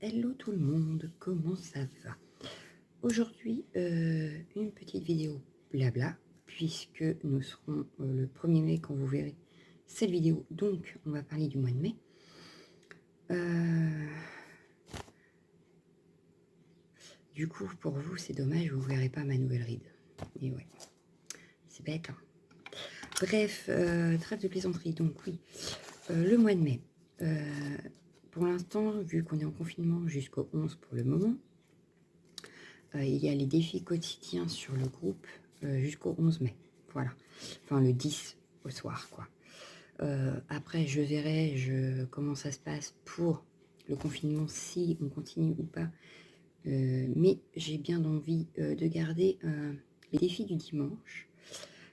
Hello tout le monde, comment ça va? Aujourd'hui, une petite vidéo blabla, puisque nous serons le 1er mai quand vous verrez cette vidéo, donc on va parler du mois de mai. Du coup, pour vous, c'est dommage, vous ne verrez pas ma nouvelle ride. Et ouais, c'est bête, hein. Bref, trêve de plaisanterie, donc oui, le mois de mai. Pour l'instant, vu qu'on est en confinement jusqu'au 11 pour le moment, il y a les défis quotidiens sur le groupe jusqu'au 11 mai. Voilà. Enfin, le 10 au soir, quoi. Après, je verrai comment ça se passe pour le confinement, si on continue ou pas. Mais j'ai bien envie de garder les défis du dimanche.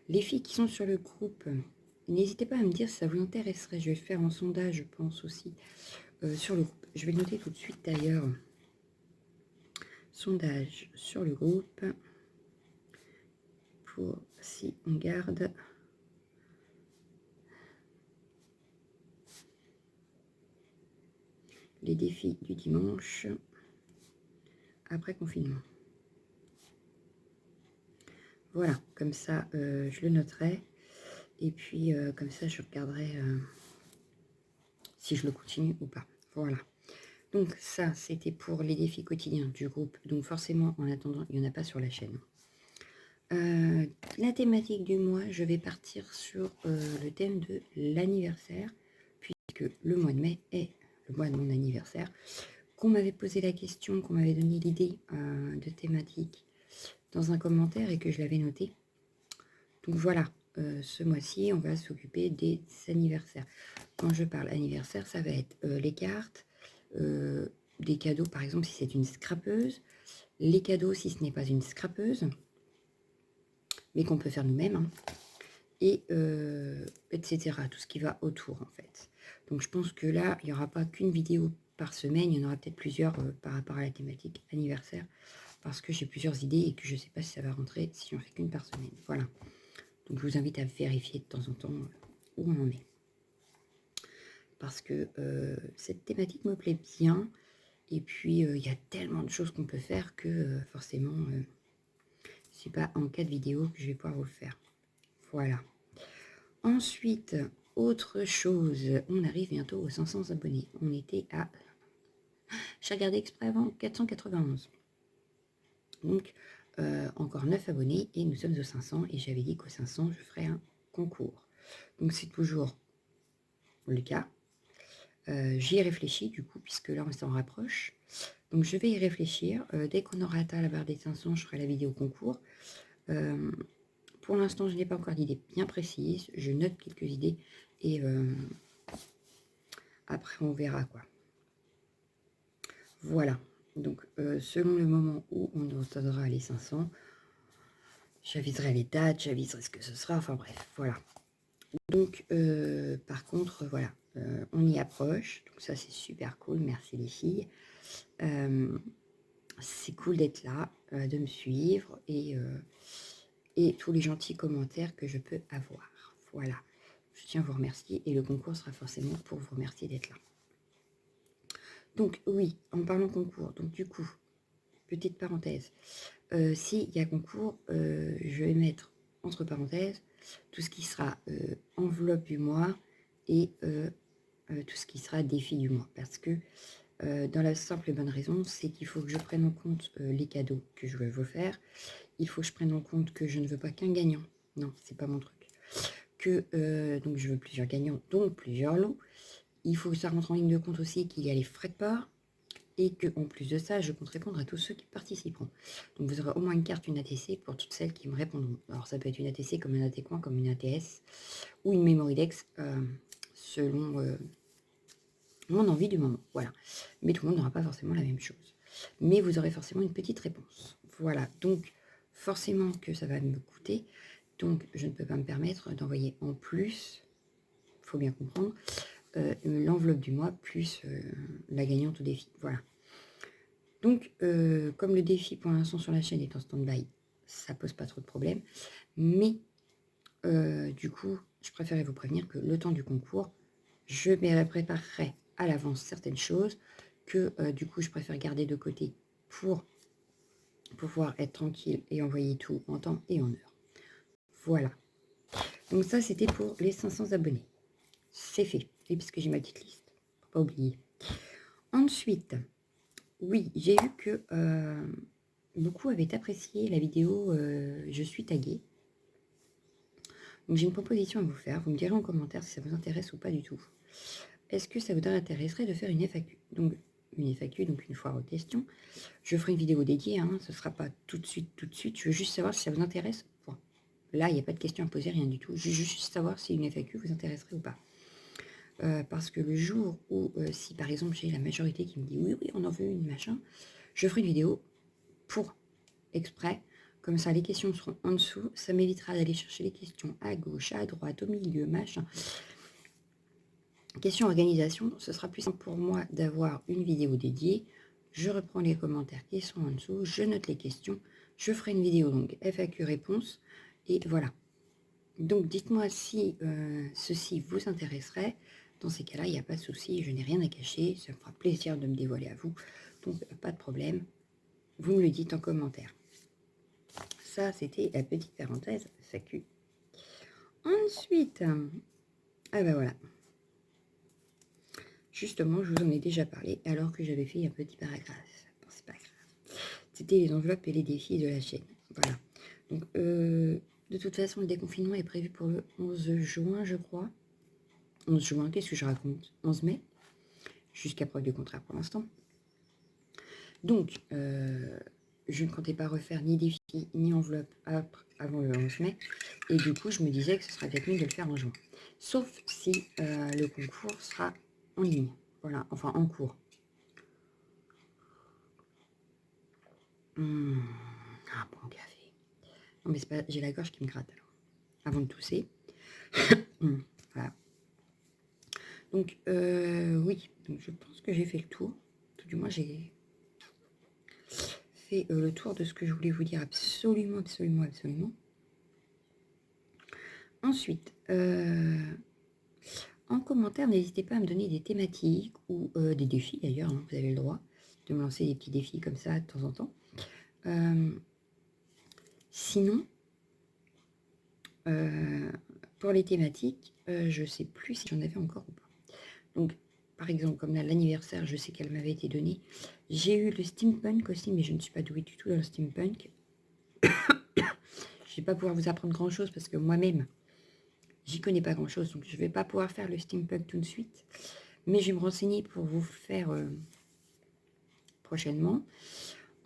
Les filles qui sont sur le groupe, n'hésitez pas à me dire si ça vous intéresserait. Je vais faire un sondage, je pense aussi, sur le groupe. Je vais le noter tout de suite d'ailleurs. Sondage sur le groupe pour si on garde les défis du dimanche après confinement. Voilà, comme ça je le noterai et puis comme ça je regarderai si je le continue ou pas. Voilà. Donc ça c'était pour les défis quotidiens du groupe. Donc forcément en attendant il n'y en a pas sur la chaîne. La thématique du mois, je vais partir sur le thème de l'anniversaire, puisque le mois de mai est le mois de mon anniversaire. Qu'on m'avait posé la question, qu'on m'avait donné l'idée de thématique dans un commentaire et que je l'avais noté. Donc voilà, ce mois-ci, on va s'occuper des anniversaires. Quand je parle anniversaire, ça va être les cartes, des cadeaux, par exemple, si c'est une scrapeuse, les cadeaux si ce n'est pas une scrapeuse, mais qu'on peut faire nous-mêmes, hein, et etc. Tout ce qui va autour, en fait. Donc je pense que là, il n'y aura pas qu'une vidéo par semaine, il y en aura peut-être plusieurs par rapport à la thématique anniversaire, parce que j'ai plusieurs idées et que je ne sais pas si ça va rentrer si j'en fais qu'une par semaine. Voilà. Donc je vous invite à vérifier de temps en temps où on en est. Parce que cette thématique me plaît bien, et puis il y a tellement de choses qu'on peut faire que forcément, c'est pas en 4 vidéos que je vais pouvoir vous le faire. Voilà. Ensuite, autre chose, on arrive bientôt aux 500 abonnés. On était à, j'ai regardé exprès avant, 491. Donc, encore 9 abonnés et nous sommes aux 500. Et j'avais dit qu'aux 500, je ferais un concours. Donc, c'est toujours le cas. J'y ai réfléchi du coup, puisque là, on s'en rapproche. Donc, je vais y réfléchir. Dès qu'on aura atteint la barre des 500, je ferai la vidéo concours. Pour l'instant, je n'ai pas encore d'idée bien précise. Je note quelques idées et après, on verra quoi. Voilà. Donc, selon le moment où on entendra les 500, j'aviserai les dates, j'aviserai ce que ce sera. Enfin bref, voilà. Donc, par contre, voilà, on y approche. Donc ça, c'est super cool. Merci les filles. C'est cool d'être là, de me suivre et tous les gentils commentaires que je peux avoir. Voilà. Je tiens à vous remercier et le concours sera forcément pour vous remercier d'être là. Donc oui, en parlant concours, donc du coup, petite parenthèse, s'il y a concours, je vais mettre entre parenthèses tout ce qui sera enveloppe du mois et tout ce qui sera défi du mois. Parce que dans la simple et bonne raison, c'est qu'il faut que je prenne en compte les cadeaux que je veux vous faire. Il faut que je prenne en compte que je ne veux pas qu'un gagnant. Non, c'est pas mon truc. Donc je veux plusieurs gagnants, donc plusieurs lots. Il faut que ça rentre en ligne de compte aussi qu'il y a les frais de port. Et qu'en plus de ça, je compte répondre à tous ceux qui participeront. Donc vous aurez au moins une carte, une ATC pour toutes celles qui me répondront. Alors ça peut être une ATC comme un AT Coin, comme une ATS ou une Memoridex, selon mon envie du moment. Voilà. Mais tout le monde n'aura pas forcément la même chose. Mais vous aurez forcément une petite réponse. Voilà. Donc forcément que ça va me coûter. Donc je ne peux pas me permettre d'envoyer en plus, il faut bien comprendre, l'enveloppe du mois plus la gagnante au défi. Voilà. Donc, comme le défi pour l'instant sur la chaîne est en stand-by, ça pose pas trop de problème. Mais du coup, je préférais vous prévenir que le temps du concours, je préparerai à l'avance certaines choses que du coup, je préfère garder de côté pour pouvoir être tranquille et envoyer tout en temps et en heure. Voilà. Donc ça, c'était pour les 500 abonnés. C'est fait. Et puisque j'ai ma petite liste, faut pas oublier. Ensuite, oui, j'ai vu que beaucoup avaient apprécié la vidéo Je suis taguée. Donc j'ai une proposition à vous faire. Vous me direz en commentaire si ça vous intéresse ou pas du tout. Est-ce que ça vous intéresserait de faire une FAQ? Donc une FAQ, donc une foire aux questions. Je ferai une vidéo dédiée, hein, ce ne sera pas tout de suite. Je veux juste savoir si ça vous intéresse. Point. Là, il n'y a pas de questions à poser, rien du tout. Je veux juste savoir si une FAQ vous intéresserait ou pas. Parce que le jour où, si par exemple j'ai la majorité qui me dit oui, on en veut une, machin, je ferai une vidéo pour exprès. Comme ça, les questions seront en dessous. Ça m'évitera d'aller chercher les questions à gauche, à droite, au milieu, machin. Question organisation, ce sera plus simple pour moi d'avoir une vidéo dédiée. Je reprends les commentaires qui sont en dessous, je note les questions, je ferai une vidéo donc FAQ réponse, et voilà. Donc dites-moi si ceci vous intéresserait. Dans ces cas-là, il n'y a pas de souci, je n'ai rien à cacher, ça me fera plaisir de me dévoiler à vous, donc pas de problème. Vous me le dites en commentaire. Ça, c'était la petite parenthèse FAQ. Ensuite, ah ben voilà. Justement, je vous en ai déjà parlé alors que j'avais fait un petit paragraphe. Bon, c'est pas grave. C'était les enveloppes et les défis de la chaîne. Voilà. Donc, de toute façon, le déconfinement est prévu pour le 11 juin, je crois. 11 juin, qu'est-ce que je raconte? 11 mai, jusqu'à preuve du contraire pour l'instant. Donc, je ne comptais pas refaire ni défi ni enveloppe avant le 11 mai. Et du coup, je me disais que ce serait peut-être mieux de le faire en juin. Sauf si le concours sera en ligne. Voilà, enfin en cours. Ah, bon café. Non, mais c'est pas... J'ai la gorge qui me gratte alors. Avant de tousser. Voilà. Donc, oui. Donc, je pense que j'ai fait le tour. Tout du moins, j'ai fait le tour de ce que je voulais vous dire absolument, absolument, absolument. Ensuite, en commentaire, n'hésitez pas à me donner des thématiques ou des défis d'ailleurs. Hein, vous avez le droit de me lancer des petits défis comme ça de temps en temps. Sinon, pour les thématiques, je ne sais plus si j'en avais encore ou pas. Donc, par exemple, comme là, l'anniversaire, je sais qu'elle m'avait été donnée. J'ai eu le steampunk aussi, mais je ne suis pas douée du tout dans le steampunk. Je ne vais pas pouvoir vous apprendre grand-chose parce que moi-même, j'y connais pas grand-chose. Donc, je ne vais pas pouvoir faire le steampunk tout de suite. Mais je vais me renseigner pour vous faire prochainement.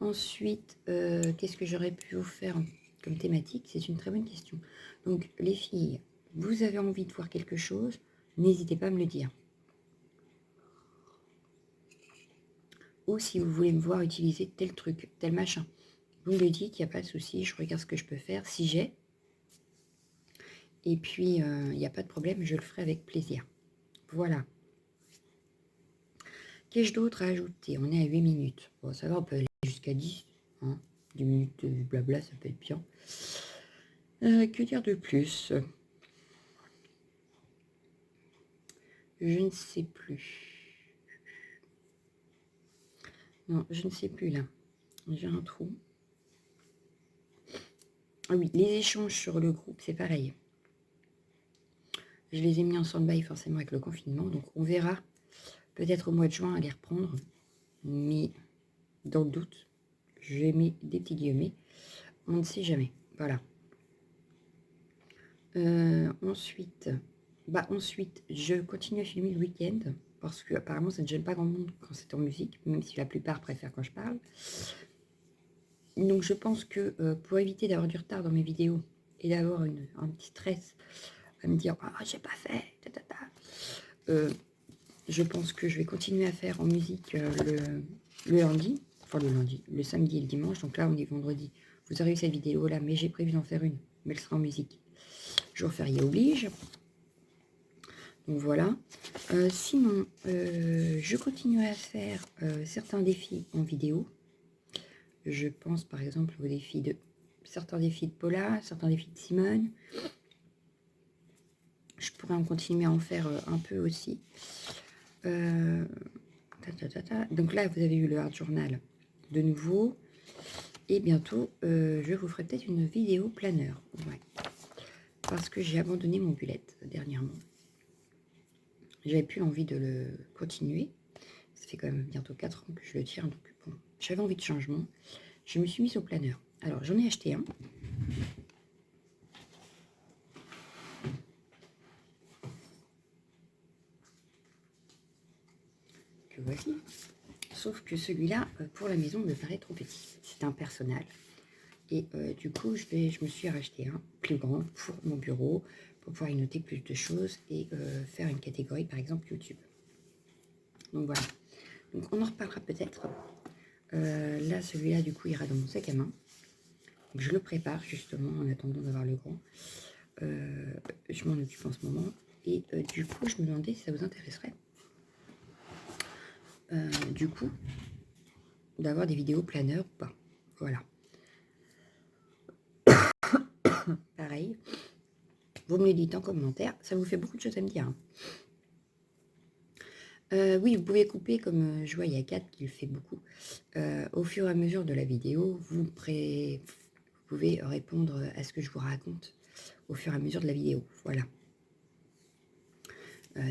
Ensuite, qu'est-ce que j'aurais pu vous faire comme thématique? C'est une très bonne question. Donc, les filles, vous avez envie de voir quelque chose, n'hésitez pas à me le dire. Ou si vous voulez me voir utiliser tel truc, tel machin, vous me le dites, il n'y a pas de souci, je regarde ce que je peux faire, si j'ai. Et puis, il n'y a pas de problème, je le ferai avec plaisir. Voilà. Qu'ai-je d'autre à ajouter? On est à 8 minutes. Bon, ça va, on peut aller jusqu'à 10. Hein. 10 minutes de blabla, ça peut être bien. Que dire de plus? Je ne sais plus. Non, je ne sais plus là. J'ai un trou. Ah oui, les échanges sur le groupe, c'est pareil. Je les ai mis en stand-by forcément avec le confinement, donc on verra peut-être au mois de juin à les reprendre. Mais dans le doute, j'ai mis des petits guillemets. On ne sait jamais. Voilà. Ensuite, je continue à filmer le week-end parce que apparemment ça ne gêne pas grand monde quand c'est en musique, même si la plupart préfèrent quand je parle. Donc je pense que pour éviter d'avoir du retard dans mes vidéos et d'avoir un petit stress à me dire ah j'ai pas fait, je pense que je vais continuer à faire en musique le lundi, enfin le samedi et le dimanche. Donc là on est vendredi. Vous aurez eu cette vidéo là, mais j'ai prévu d'en faire une, mais elle sera en musique. Jour férié oblige. Donc voilà. Sinon, je continue à faire certains défis en vidéo. Je pense par exemple aux défis certains défis de Paula, certains défis de Simone. Je pourrais en continuer à en faire un peu aussi. Donc là, vous avez eu le Art Journal de nouveau. Et bientôt, je vous ferai peut-être une vidéo planeur. Ouais. Parce que j'ai abandonné mon bullet dernièrement. J'avais plus envie de le continuer. Ça fait quand même bientôt 4 ans que je le tiens. Donc bon, j'avais envie de changement. Je me suis mise au planeur. Alors, j'en ai acheté un. Que voici. Sauf que celui-là, pour la maison, me paraît trop petit. C'est un personnel. Et du coup, je me suis racheté un plus grand pour mon bureau, pour pouvoir y noter plus de choses et faire une catégorie, par exemple, YouTube. Donc voilà. Donc on en reparlera peut-être. Là, celui-là, du coup, ira dans mon sac à main. Donc, je le prépare, justement, en attendant d'avoir le grand. Je m'en occupe en ce moment. Et du coup, je me demandais si ça vous intéresserait. Du coup, d'avoir des vidéos planeurs ou pas. Voilà. Pareil. Vous me le dites en commentaire. Ça vous fait beaucoup de choses à me dire. Hein. Oui, vous pouvez couper, comme je vois, il y a 4 qui le fait beaucoup. Au fur et à mesure de la vidéo, vous pouvez répondre à ce que je vous raconte au fur et à mesure de la vidéo. Voilà.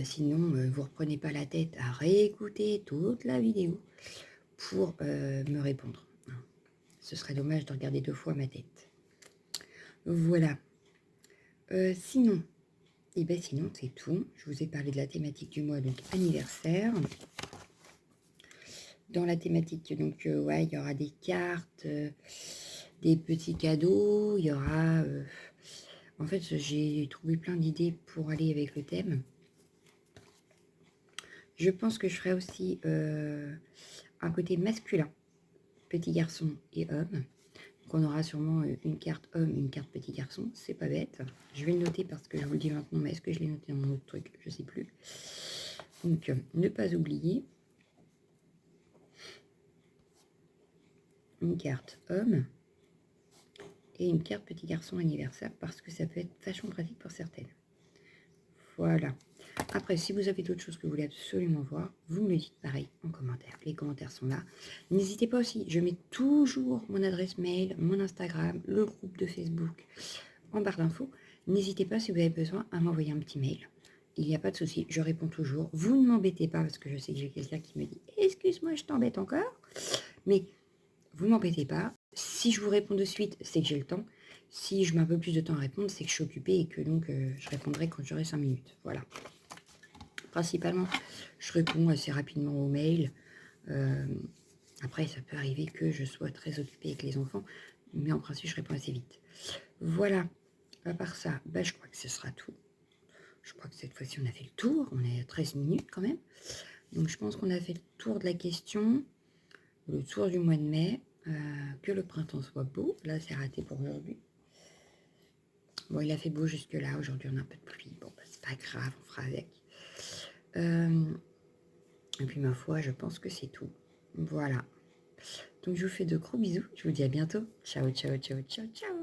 Sinon, vous ne reprenez pas la tête à réécouter toute la vidéo pour me répondre. Ce serait dommage de regarder 2 fois ma tête. Voilà. Sinon, sinon c'est tout. Je vous ai parlé de la thématique du mois, donc anniversaire. Dans la thématique, donc ouais, il y aura des cartes, des petits cadeaux, il y aura... en fait, j'ai trouvé plein d'idées pour aller avec le thème. Je pense que je ferai aussi un côté masculin, petit garçon et homme. Donc on aura sûrement une carte homme, une carte petit garçon, c'est pas bête. Je vais le noter parce que je vous le dis maintenant, mais est-ce que je l'ai noté dans mon autre truc? Je sais plus. Donc, ne pas oublier. Une carte homme et une carte petit garçon anniversaire parce que ça peut être vachement pratique pour certaines. Voilà. Après, si vous avez d'autres choses que vous voulez absolument voir, vous me le dites pareil en commentaire. Les commentaires sont là. N'hésitez pas aussi, je mets toujours mon adresse mail, mon Instagram, le groupe de Facebook en barre d'infos. N'hésitez pas si vous avez besoin à m'envoyer un petit mail. Il n'y a pas de souci, je réponds toujours. Vous ne m'embêtez pas parce que je sais que j'ai quelqu'un qui me dit « Excuse-moi, je t'embête encore ». Mais vous ne m'embêtez pas. Si je vous réponds de suite, c'est que j'ai le temps. Si je mets un peu plus de temps à répondre, c'est que je suis occupée et que donc je répondrai quand j'aurai 5 minutes. Voilà. Principalement, je réponds assez rapidement aux mails. Après, ça peut arriver que je sois très occupée avec les enfants, mais en principe, je réponds assez vite. Voilà. À part ça, je crois que ce sera tout. Je crois que cette fois-ci, on a fait le tour. On est à 13 minutes quand même. Donc, je pense qu'on a fait le tour de la question, le tour du mois de mai. Que le printemps soit beau. Là, c'est raté pour aujourd'hui. Bon, il a fait beau jusque-là. Aujourd'hui, on a un peu de pluie. Bon, c'est pas grave, on fera avec. Et puis, ma foi, je pense que c'est tout. Voilà. Donc, je vous fais de gros bisous. Je vous dis à bientôt. Ciao, ciao, ciao, ciao, ciao.